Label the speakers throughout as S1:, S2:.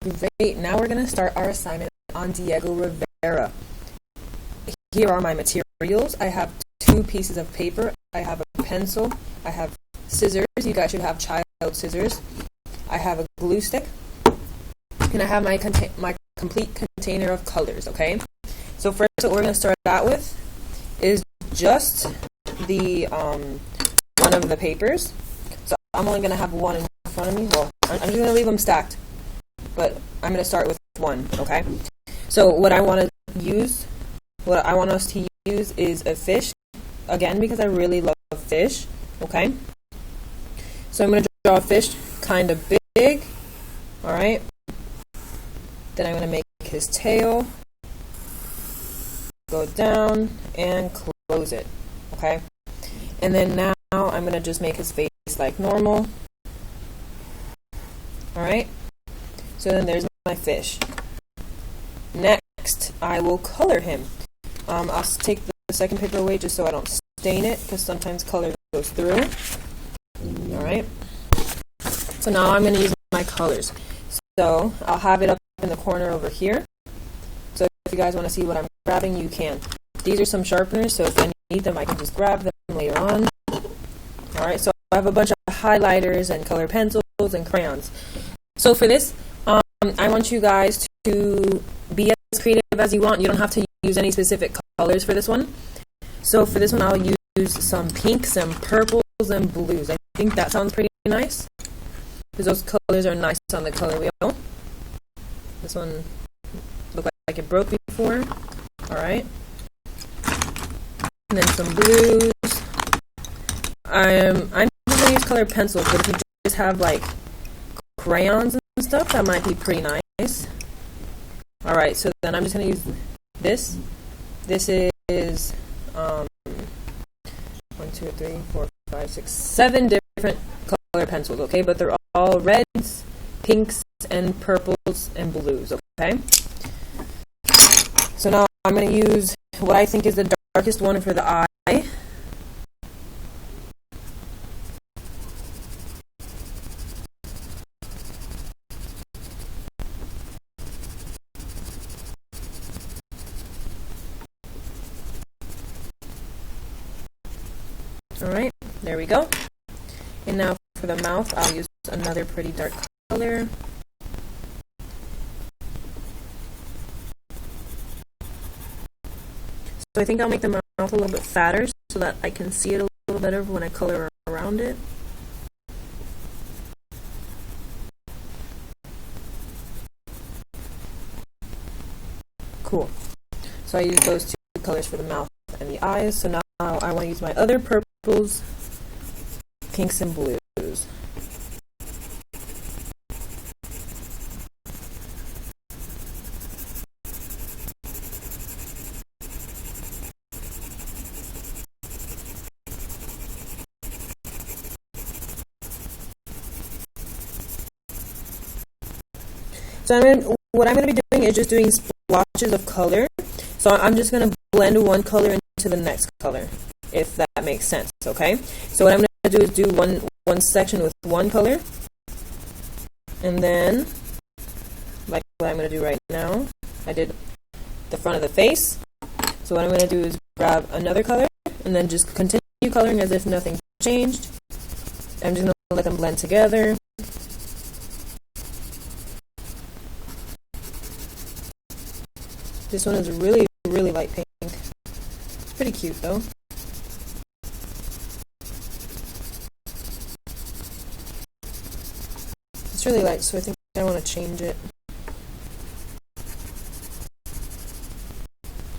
S1: Great, now we're going to start our assignment on Diego Rivera. Here are my materials. I have 2 pieces of paper, I have a pencil, I have scissors, you guys should have child scissors, I have a glue stick, and I have my complete container of colors, okay? So first what we're going to start out with is just the one of the papers. So I'm only going to have one in front of me. Well, I'm just going to leave them stacked, but I'm going to start with one, okay? So what I want us to use is a fish, again, because I really love fish, okay? So I'm going to draw a fish kind of big, all right? Then I'm going to make his tail, go down, and close it, okay? And then now I'm going to just make his face like normal, all right? So then there's my fish. Next, I will color him. I'll take the second paper away just so I don't stain it, because sometimes color goes through. All right. So now I'm going to use my colors. So I'll have it up in the corner over here. So if you guys want to see what I'm grabbing, you can. These are some sharpeners, so if I need them, I can just grab them later on. All right. So I have a bunch of highlighters and color pencils and crayons. So for this, I want you guys to be as creative as you want. You don't have to use any specific colors for this one. So for this one, I'll use some pinks, some purples, and blues. I think that sounds pretty nice, because those colors are nice on the color wheel. This one looked like it broke before. All right. And then some blues. I'm just going to use colored pencils, but if you just have like crayons and stuff, that might be pretty nice. All right, so then I'm just going to use this. This is 1, 2, 3, 4, 5, 6, 7 different color pencils, okay? But they're all reds, pinks, and purples, and blues, okay? So now I'm going to use what I think is the darkest one for the eye. Alright, there we go. And now for the mouth, I'll use another pretty dark color. So I think I'll make the mouth a little bit fatter so that I can see it a little better when I color around it. Cool. So I use those 2 colors for the mouth and the eyes. So now I want to use my other purples, pinks, and blues. So what I'm going to be doing is just doing splotches of color. So I'm just going to blend one color into the next color, if that makes sense, okay? So what I'm going to do is do one section with one color, and then, like what I'm going to do right now, I did the front of the face. So what I'm going to do is grab another color, and then just continue coloring as if nothing changed. I'm just going to let them blend together. This one is really, really light pink. It's pretty cute though. It's really light, so I think I want to change it.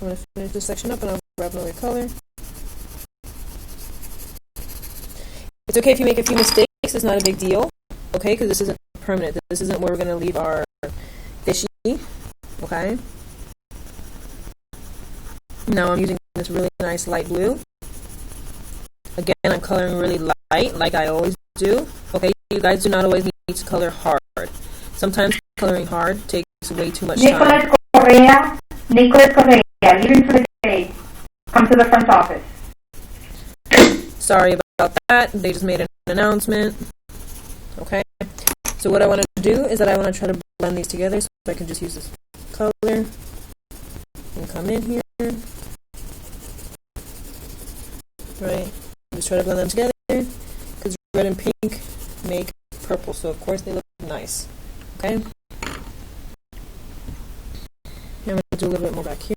S1: I'm going to finish this section up and I'll grab another color. It's okay if you make a few mistakes, it's not a big deal, okay, because this isn't permanent. This isn't where we're going to leave our fishy, okay? Now I'm using this really nice light blue. Again, I'm coloring really light, like I always do. Okay, you guys do not always need to color hard. Sometimes coloring hard takes way too much time.
S2: Nicholas Correa, leaving for the day. Come to the front office.
S1: Sorry about that. They just made an announcement. Okay. So what I want to do is that I want to try to blend these together, so I can just use this color and come in here, right? Just try to blend them together because red and pink make purple, so of course they look nice. Okay. And I'm going to do a little bit more back here.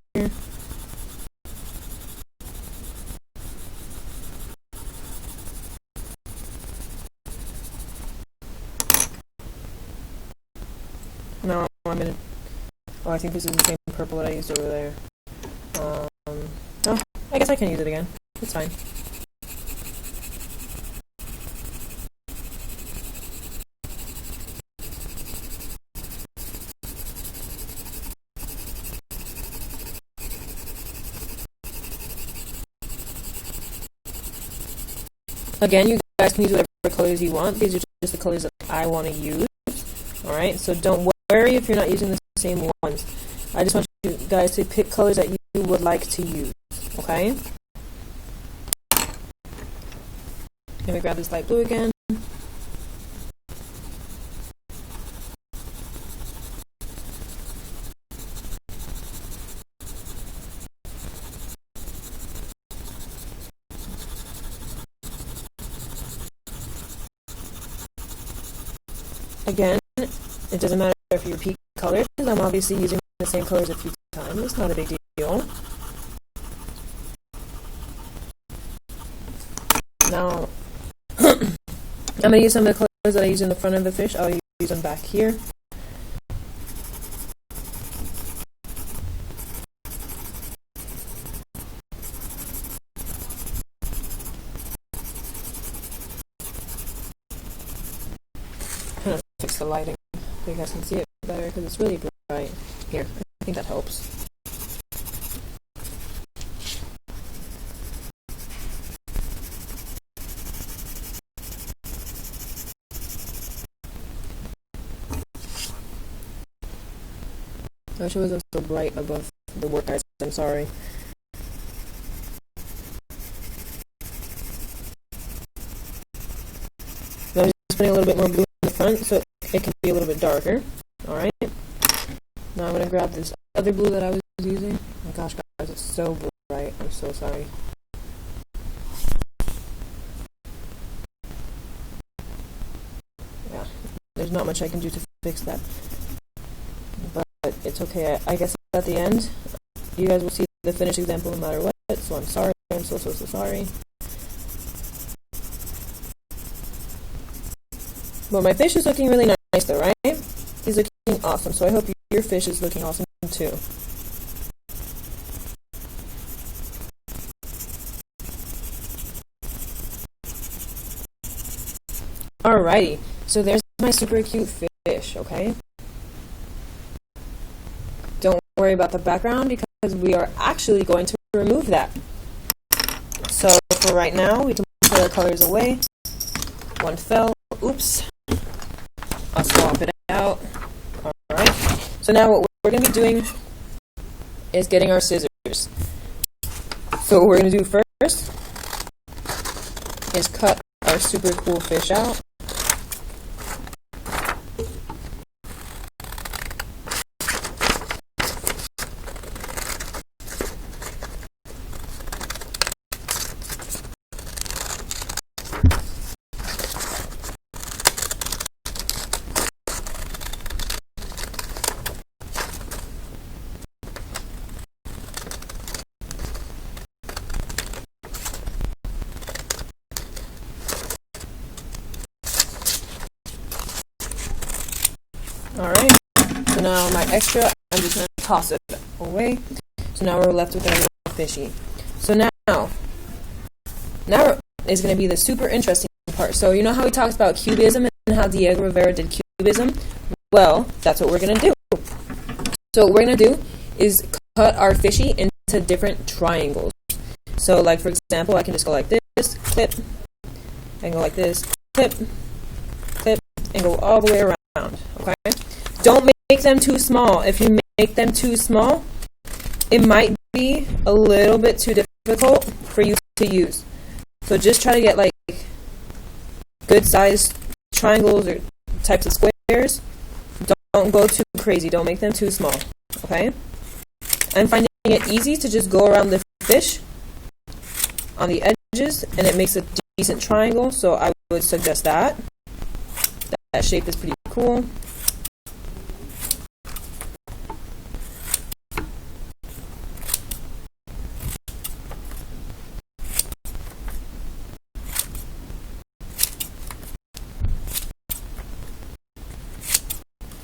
S1: Now I'm going to, I think this is the same purple that I used over there. Oh, I guess I can use it again. It's fine. Again, you guys can use whatever colors you want. These are just the colors that I want to use. Alright, so don't worry if you're not using the same ones. I just want you guys to pick colors that you would like to use. Okay? Let me grab this light blue again. Again, it doesn't matter if you repeat colors, because I'm obviously using the same colors a few times. It's not a big deal. Now, I'm going to use some of the colors that I use in the front of the fish. I'll use them back here. Fix the lighting so you guys can see it better because it's really bright. Here, I think that helps. I wish it wasn't so bright above the work, guys. I'm sorry. Now I'm just putting a little bit more blue in the front so it can be a little bit darker. Alright. Now I'm going to grab this other blue that I was using. Oh my gosh, guys, it's so bright. I'm so sorry. Yeah, there's not much I can do to fix that. But it's okay. I guess at the end, you guys will see the finished example no matter what. So I'm sorry. I'm so sorry. Well, my fish is looking really nice though, right? He's looking awesome, so I hope your fish is looking awesome too. Alrighty, so there's my super cute fish, okay? Don't worry about the background because we are actually going to remove that. So for right now, we can put our colors away. One fell. Oops. I'll swap it out. Alright. So now what we're going to be doing is getting our scissors. So what we're going to do first is cut our super cool fish out. Alright, so now my extra, I'm just going to toss it away. So now we're left with our little fishy. So now is going to be the super interesting part. So you know how we talked about Cubism and how Diego Rivera did Cubism? Well, that's what we're going to do. So what we're going to do is cut our fishy into different triangles. So like for example, I can just go like this, clip, I can go like this, clip, clip, and go all the way around, okay? Don't make them too small. If you make them too small, it might be a little bit too difficult for you to use. So just try to get like good sized triangles or types of squares go too crazy. Don't make them too small, okay? I'm finding it easy to just go around the fish on the edges, and it makes a decent triangle, so I would suggest that. That shape is pretty cool.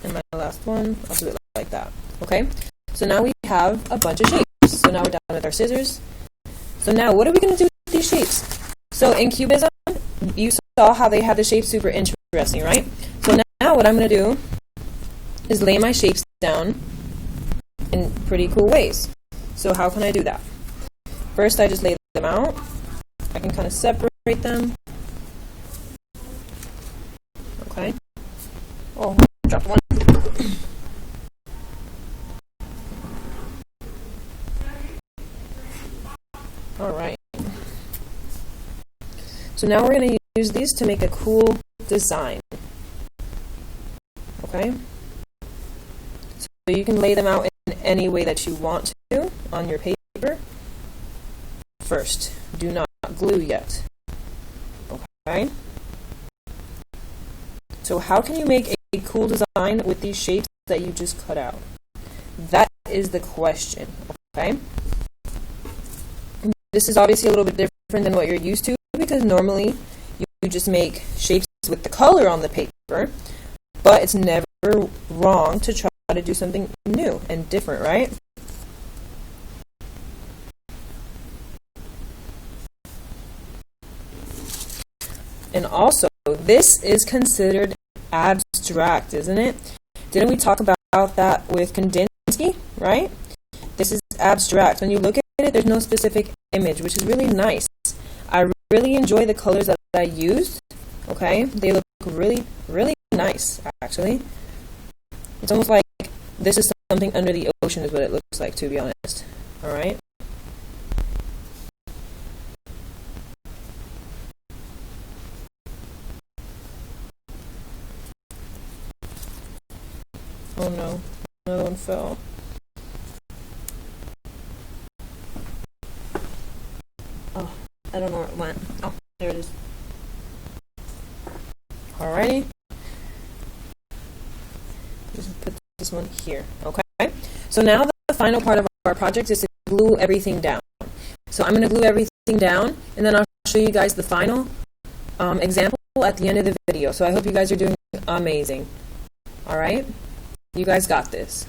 S1: And my last one, I'll do it like that. Okay? So now we have a bunch of shapes. So now we're done with our scissors. So now what are we going to do with these shapes? So in Cubism, you saw how they had the shapes super interesting, right? So now what I'm going to do is lay my shapes down in pretty cool ways. So how can I do that? First, I just lay them out. I can kind of separate them. Okay. Oh, I dropped one. All right. So now we're going to use these to make a cool design. Okay? So you can lay them out in any way that you want to on your paper. First, do not glue yet. Okay? So how can you make a cool design with these shapes that you just cut out? That is the question. Okay? This is obviously a little bit different than what you're used to, because normally you just make shapes with the color on the paper, but it's never wrong to try to do something new and different, right? And also, this is considered abstract, isn't it? Didn't we talk about that with Kandinsky, right? This is abstract. When you look at it, there's no specific image, which is really nice. I really enjoy the colors that I used. Okay, they look really, really nice, actually. It's almost like this is something under the ocean is what it looks like, to be honest. All right. Oh no, another one fell. Oh, I don't know where it went. Oh, there it is. Alrighty. Just put this one here. Okay. So now the final part of our project is to glue everything down. So I'm going to glue everything down, and then I'll show you guys the final example at the end of the video. So I hope you guys are doing amazing. Alright? You guys got this.